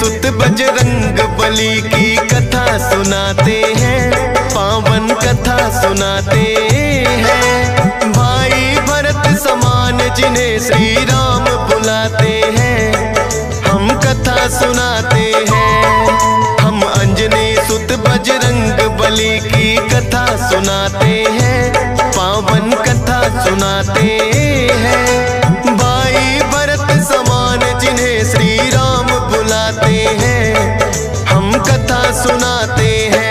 सुत बजरंग बली की कथा सुनाते हैं, पावन कथा सुनाते हैं। भाई भरत समान जिन्हें श्री राम बुलाते हैं, हम कथा सुनाते हैं। हम अंजनी सुत बजरंग बली की कथा सुनाते हैं, पावन कथा सुनाते हैं। भाई भरत समान जिन्हें श्री राम बुलाते हैं, हम कथा सुनाते हैं।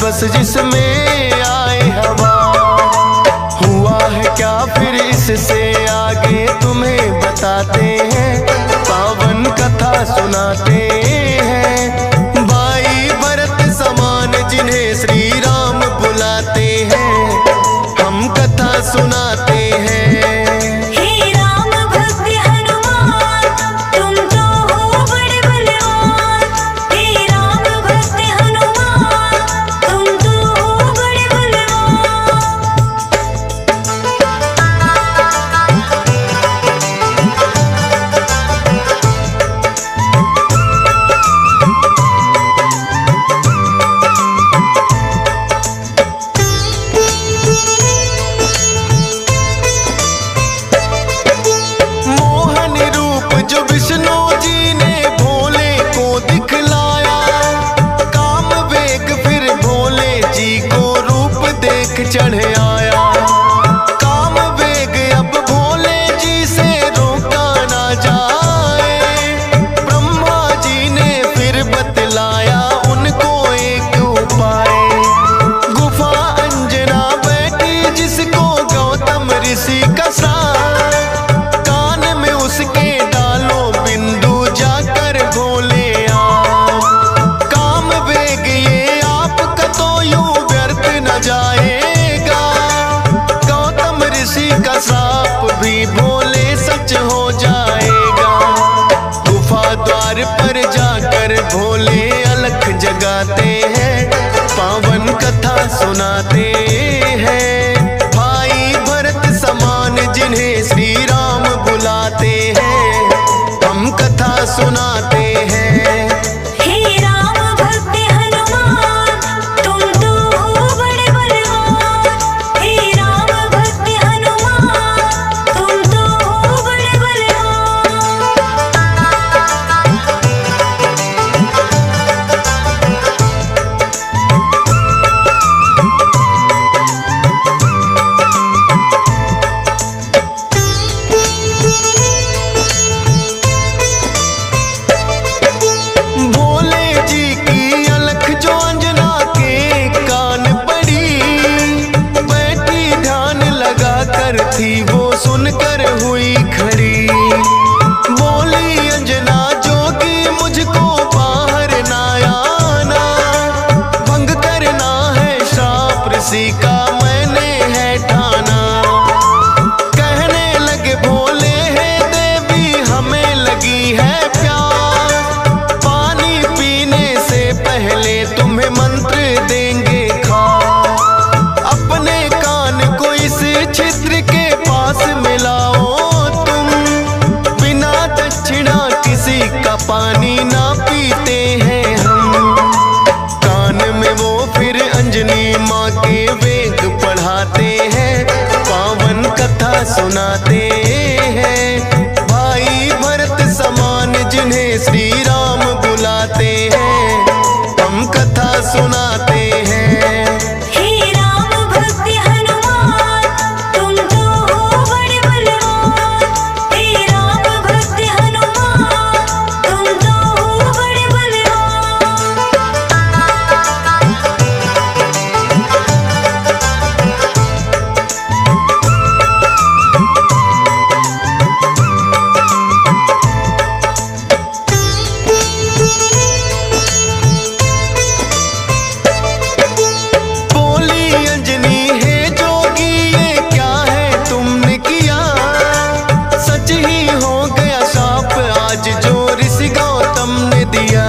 बस जिसमें आए हवा, हुआ है क्या फिर इससे आगे तुम्हें बताते हैं, पावन कथा सुनाते हैं। भाई भरत समान जिन्हें श्री राम बुलाते हैं, हम कथा सुनाते हैं। चढ़ आया काम वेग, अब भोले जी से रोका ना जाए। ब्रह्मा जी ने फिर बतलाया उनको एक उपाय। गुफा अंजना बैठी जिसको गौतम ऋषि का साथ, कान में उसके डालो बिंदु जाकर भोले आप। काम वेग ये आपका तो यूं व्यर्थ न जाए, साप भी भोले सच हो जाएगा। गुफा द्वार पर जाकर भोले अलख जगाते हैं, पावन कथा सुनाते हैं। भाई भरत समान जिन्हें श्री राम बुलाते हैं, हम कथा सुनाते हैं। सुनाते हैं। भाई भरत समान जिन्हें श्री राम बुलाते हैं, हम कथा सुनाते हैं। हे राम भक्त हनुमान, तुम तो हो बड़े बलवान। हे राम भक्त हनुमान, तुम तो हो बड़े बलवान। बोली अंजनी है जोगी, ये क्या है तुमने किया? सच ही हो गया शाप आज जो ऋषि गौतम ने दिया।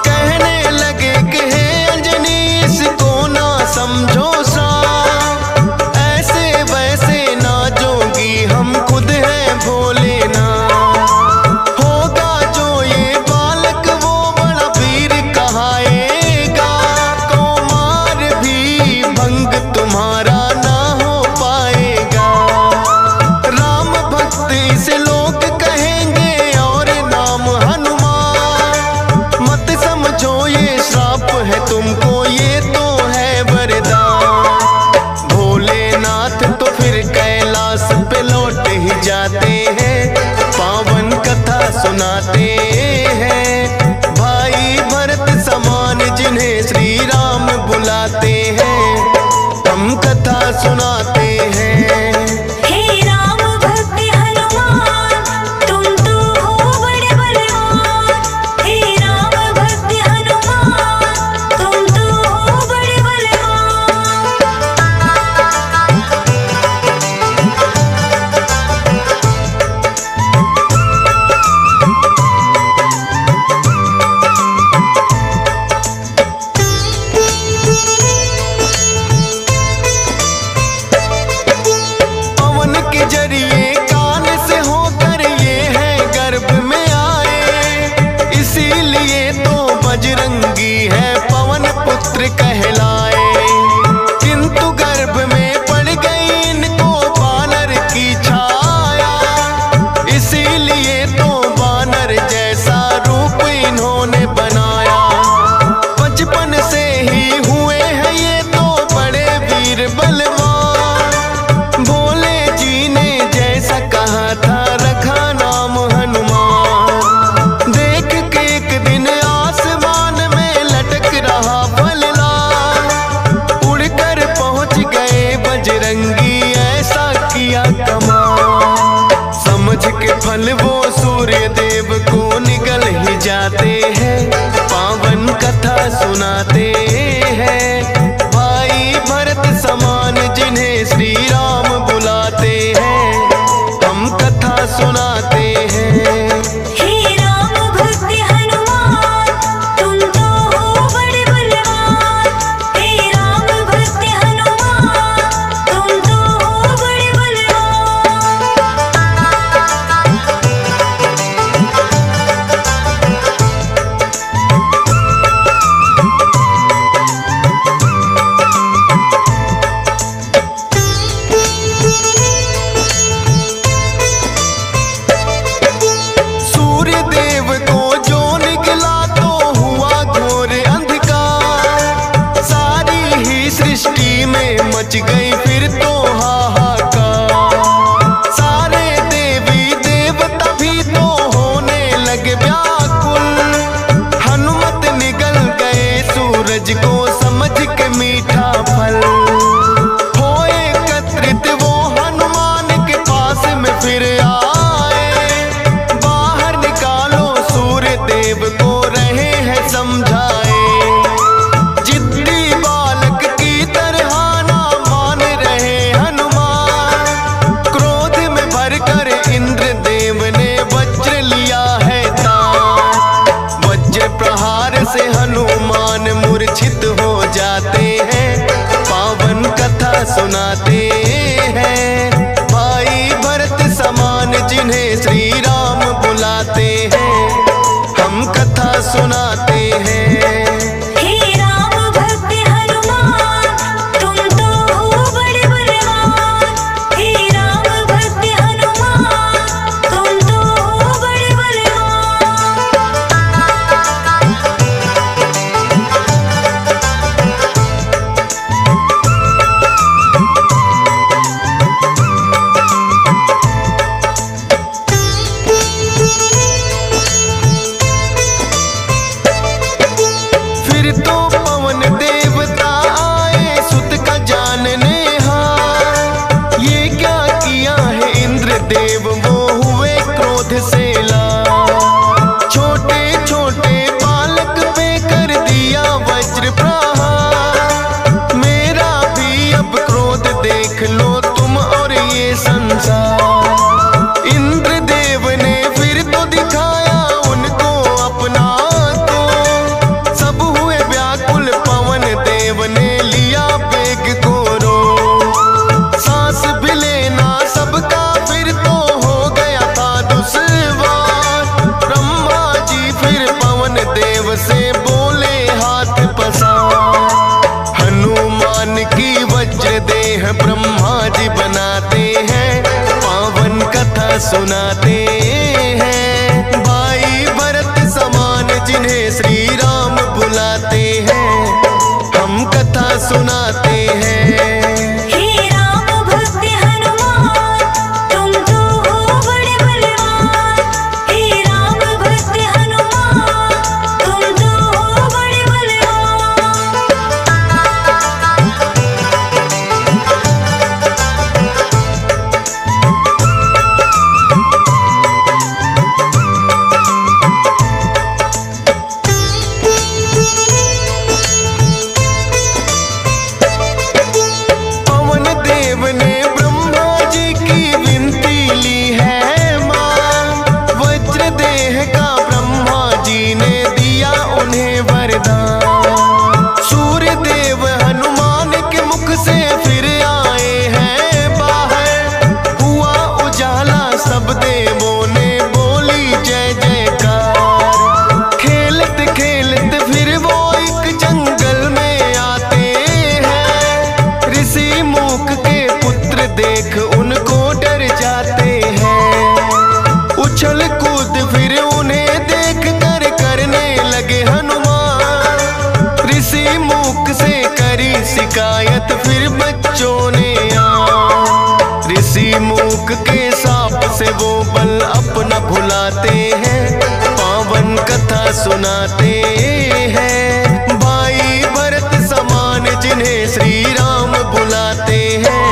कहने लगे कि हे अंजनी इसको ना समझो श्राप, ऐसे वैसे ना जोगी हम खुद हैं भोले ना। होगा जो ये बालक वो बड़ा वीर कहाएगा, कुमार भी भंग तुम्हारा ना हो पाएगा। राम भक्त इसे लोग कहेंगे और नाम हनुमान। मत समझो ये श्राप है तुमको, ये तो है वरदान। भोलेनाथ तो फिर कैलाश पे लौट ही जाते हैं, पावन कथा सुनाते हैं। भाई भरत समान जिन्हें श्री राम बुलाते हैं, हम कथा सुनाते हैं। हे राम भक्त हनुमान, तुम तो हो बड़े बलवान। हे राम भक्त हनुमान, तुम तो हो बड़े बलवान। पवन के जरिए कान से होकर ये है गर्भ में आए, इसीलिए तो बजरंगी है पवन पुत्र कहलाए। किंतु गर्भ में पड़ गई इनको बानर की छाया, इसीलिए तो बानर जैसा रूप इन्होंने बनाया। बचपन से ही हुए हैं ये तो बड़े वीर बलवान। भोले जी ने जैसा कहा था रखा नाम हनुमान। देख के एक दिन आसमान में लटक रहा फलदार, उड़कर पहुंच गए बजरंगी ऐसा किया कमाल। समझ के फल वो सूर्य देव को निकल ही जाते हैं, पावन कथा सुनाते हैं। भाई भरत समान जिन्हें श्री राम बुलाते हैं, हम कथा सुनाते हैं। हे राम भक्त हनुमान, तुम तो हो बड़े बलवान। हे राम भक्त हनुमान, तुम तो हो बड़े बलवान। सूर्य देव को जो निकला तो हुआ घोर अंधकार, सारी ही सृष्टि में मच गई फिर तो हाहाकार। सारे देवी देवता भी तो होने लगे व्याकुल, हनुमत निगल गए सूरज को समझ के मीठा फल। हो एकत्रित वो हनुमान के पास में फिर आए, बाहर निकालो सूर्य देव को रहे हैं समझाए। जिद्दी बालक की तरह ना मान रहे हनुमान, क्रोध में भरकर इंद्र देव ने वज्र लिया है तान। वज्र प्रहार से हनुमान मूर्छित हो जाते हैं, पावन कथा सुनाते हैं। भाई भरत समान जिन्हें श्री राम बुलाते हैं, हम कथा सुनाते हैं। हे राम भक्त हनुमान, तुम तो हो बड़े बलवान। हे राम हैं ब्रह्मा जी बनाते हैं, पावन कथा सुनाते हैं। भाई भरत समान जिन्हें श्री राम बुलाते हैं, हम कथा सुनाते हैं। हे राम भक्त हनुमान, तुम तो हो बड़े बलवान। हे राम भक्त हनुमान, तुम तो हो बड़े बलवान। पवन देव ने ब्रह्मा जी की विनती ली है मां, वज्र देह का ब्रह्मा जी ने दिया उन्हें वरदान। सूर्य देव हनुमान के मुख से फिर आए हैं बाहर, हुआ उजाला सब देवों ने बोली जय जयकार। खेलते खेलते फिर वो एक जंगल में आते हैं, ऋषि मूक के पुत्र देख उनको डर जाते हैं। उछल कूद फिर उन्हें देख कर करने लगे हनुमान, ऋषि मूक से करी शिकायत फिर बच्चों ने ऋषि मूक के साप से वो बल अपना भुलाते हैं, पावन कथा सुनाते हैं। भाई भरत समान जिन्हें श्री राम बुलाते हैं,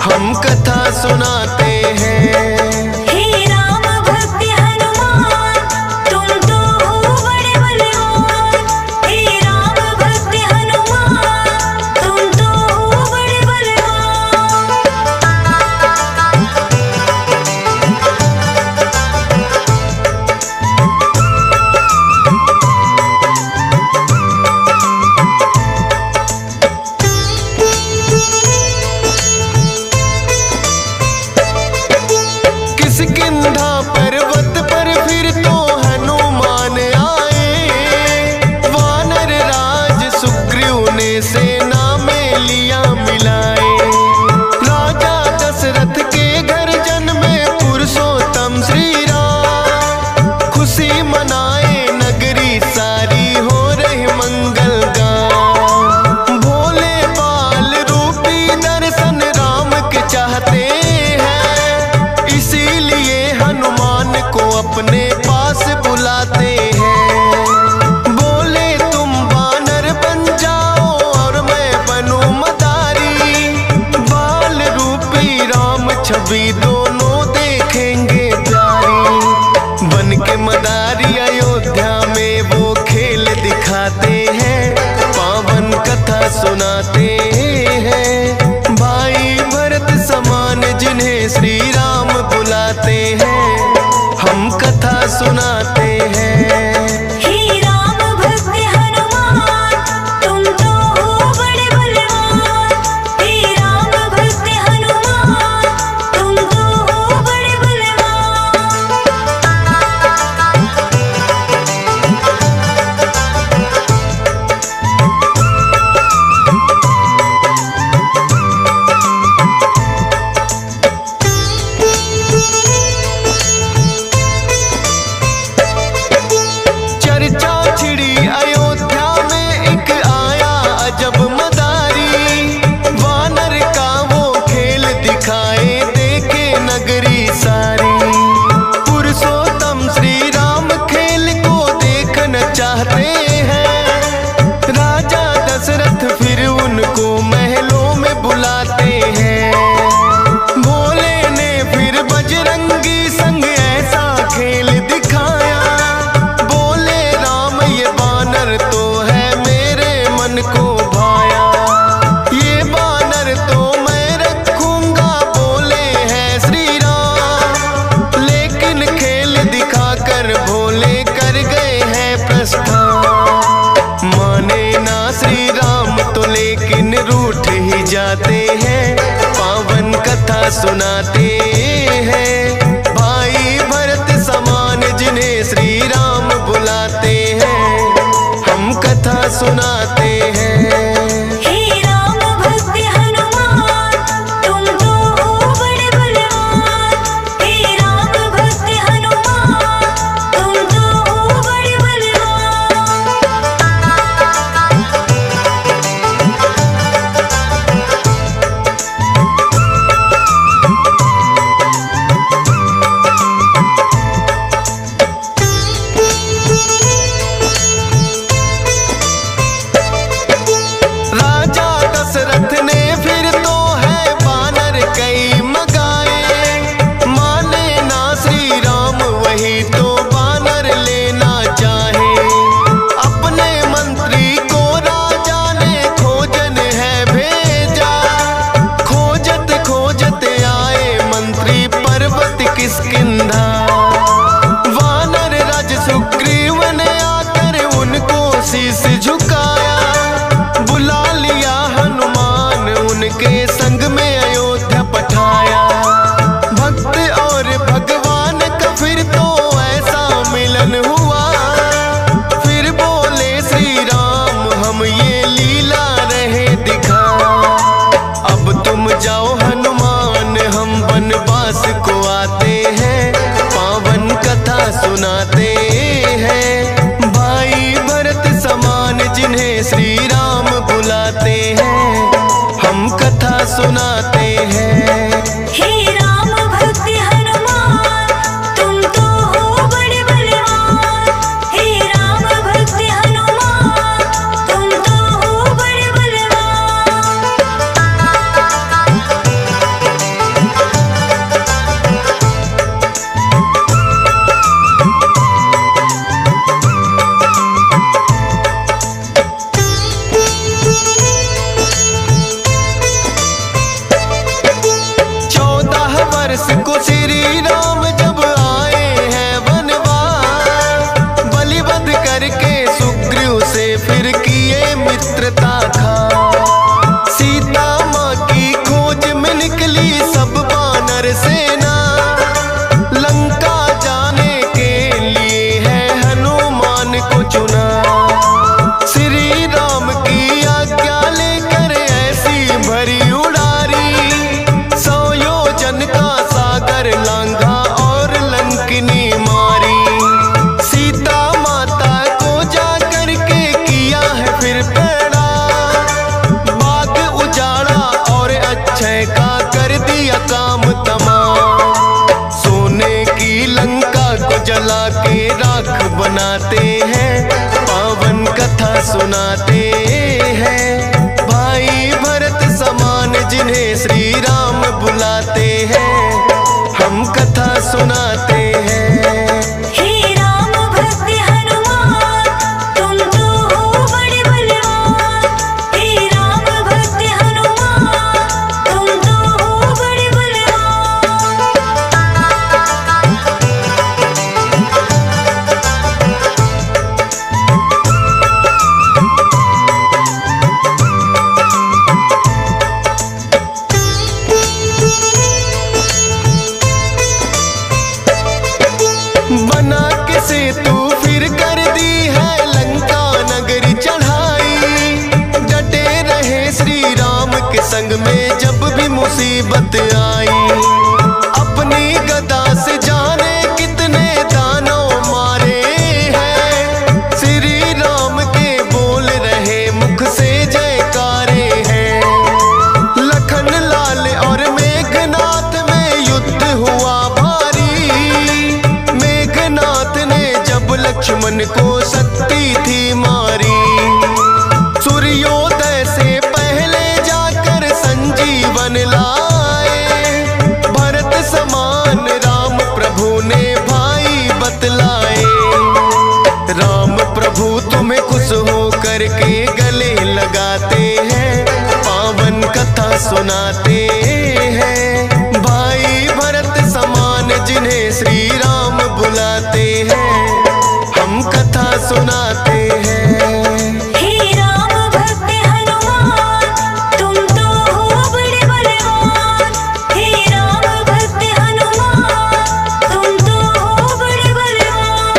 हम कथा सुनाते हैं। हे राम भक्त हनुमान, तुम तो हो बड़े बलवान। हे राम भक्त हनुमान, तुम तो हो बड़े बलवान। किष्किंधा पर्वत पर फिर तो हनुमान आए, वानर राज सुग्रीव ने सेना में लिया मिलाए। राजा दशरथ के घर जन्मे पुरुषोत्तम श्री राम, खुशी मनाए नगरी सारी हो रही मंगल गान। भोले बाल रूपी दर्शन राम के चाहते हैं, इसीलिए हनुमान को अपने पास बुलाते हैं। बोले तुम वानर बन जाओ और मैं बनूं मदारी, बाल रूपी राम छवि दोनों देखेंगे प्यारी। बन के मदारी अयोध्या में वो खेल दिखाते हैं, पावन कथा सुनाते हैं। भाई भरत समान जिन्हें श्री राम बुलाते हैं, हम कथा सुनाते हैं। हे राम भक्त हनुमान, तुम तो हो बड़े बलवान। हे राम भक्त हनुमान, तुम तो हो बड़े बलवान। चर्चा छिड़ी अयोध्या में एक आया अजब मदारी, वानर का वो खेल दिखाए देखे नगरी सारी। पुरुषोत्तम श्री राम खेल को देखना चाहते हैं, राजा दशरथ फिर उनको महलों में बुलाते हैं। भोले ने फिर बजरंगी संग ऐसा खेल दिखाया, बोले राम ये बानर तो है मेरे मन को भाया। ये बानर तो मैं रखूंगा, बोले हैं श्री राम, लेकिन खेल दिखाकर भोले कर गए हैं प्रस्थान। माने ना श्री राम तो लेकिन रूठ ही जाते हैं, पावन कथा सुनाते हैं। भाई भरत समान जिन्हें श्री राम बुलाते हैं, हम कथा सुनाते हैं। हे राम भक्त हनुमान, संग में अयोध्या पठाया। भक्त और भगवान का फिर तो ऐसा मिलन हुआ। फिर बोले श्री राम हम ये लीला रहे दिखा। अब तुम जाओ हनुमान हम वनवास को आते हैं, पावन कथा सुनाते हैं। भाई भरत समान जिन्हें श्री राम बुलाते हैं, हम कथा सुनाते हैं। हे राम भक्त हनुमान तुम तो हो बड़े बलवान। हे राम भक्त हनुमान तुम तो हो बड़े बलवान। वर्ष को श्री राम जब आए हैं वनवास, बलिवध करके सुग्रीव से फिर किए मित्रता खा। सीता माँ की खोज में निकली सब वानर सेना, लंका जाने के लिए है हनुमान को चुना। श्री राम की आज्ञा लेकर ऐसी भरी उड़ारी, का सागर लांघा और लंकिनी मारी। सीता माता को जाकर के किया है फिर पैड़ा, बाग उजाड़ा और अक्षय का कर दिया काम तमाम। सोने की लंका को जला के राख बनाते हैं, पावन कथा सुनाते हैं। भाई भरत समान जिन्हें श्री राम बुलाते हैं, हम कथा सुनाते हैं। हे राम भक्त हनुमान तुम तो हो बड़े बलवान। हे राम भक्त हनुमान तुम तो हो बड़े बलवान। बना के सेतु फिर कर दी है लंका नगरी चढ़ाई। डटे रहे श्री राम के संग में जब भी मुसीबत आई। अपनी गदा से जाने कितने दानव मारे हैं, श्री राम के बोल रहे मुख से जयकारे हैं। लखन लाल और मेघनाथ में युद्ध हुआ भारी। मेघनाथ ने जब लक्ष्मण को शक्ति थी मारी, सूर्योदय से पहले जाकर संजीवन लाए। भरत समान राम प्रभु ने भाई बतलाए। राम प्रभु तुम्हें खुश हो करके गले लगाते हैं, पावन कथा सुनाते हैं। भाई भरत समान जिन्हें श्री राम बुलाते हैं, हम कथा सुनाते हैं। हे राम भक्त हनुमान तुम तो हो बड़े बलवान। हे राम भक्त हनुमान तुम तो हो बड़े बलवान।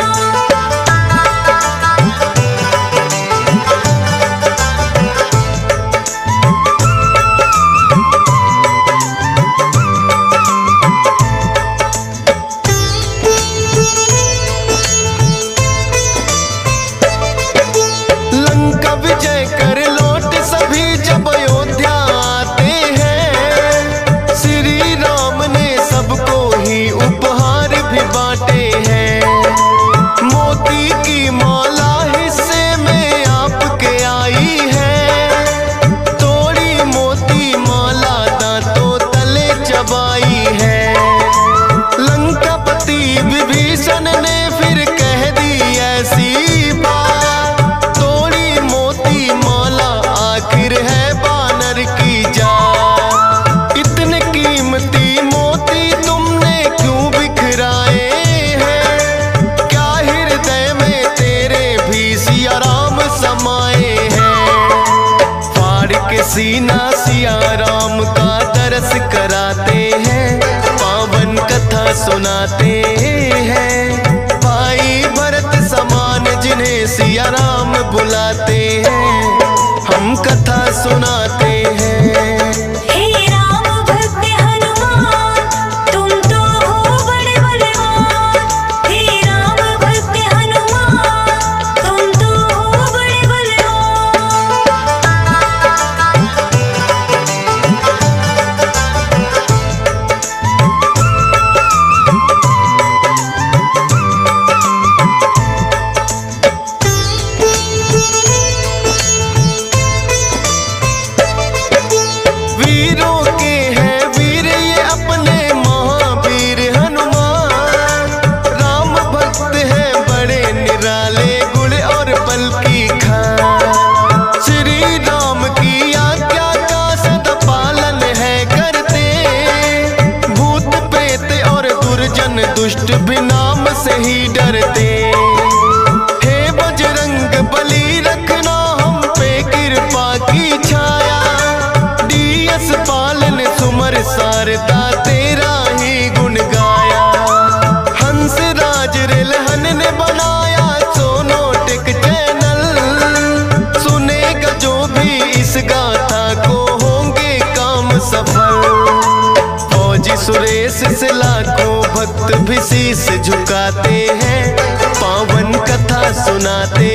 दरस कराते हैं, पावन कथा सुनाते हैं। भाई भरत समान जिन्हें सिया राम बुलाते हैं, हम कथा सुनाते हैं। हे राम भक्त हनुमान, तुम तो हो बड़े बलवान। हे राम भक्त हनुमान, तुम तो हो बड़े बलवान। वीरों के हैं वीर ये अपने महावीर हनुमान। राम भक्त हैं बड़े निराले, गुण और बल की खान। श्री राम की आज्ञा का सदा पालन है करते, भूत प्रेत और दुर्जन दुष्ट भी नाम से ही डरते। हे बजरंग बली रखना हम पे कृपा की छाया, डीएस पालन सुमर सारदा तेरा ही गुण गाया। हंस राज रिलहन ने बनाया सोनोटिक चैनल, सुनेगा जो भी इस गाथा को होंगे काम सफल। फौजी सुरेश से लाखों भक्त भी शीस झुकाते हैं, पावन कथा सुनाते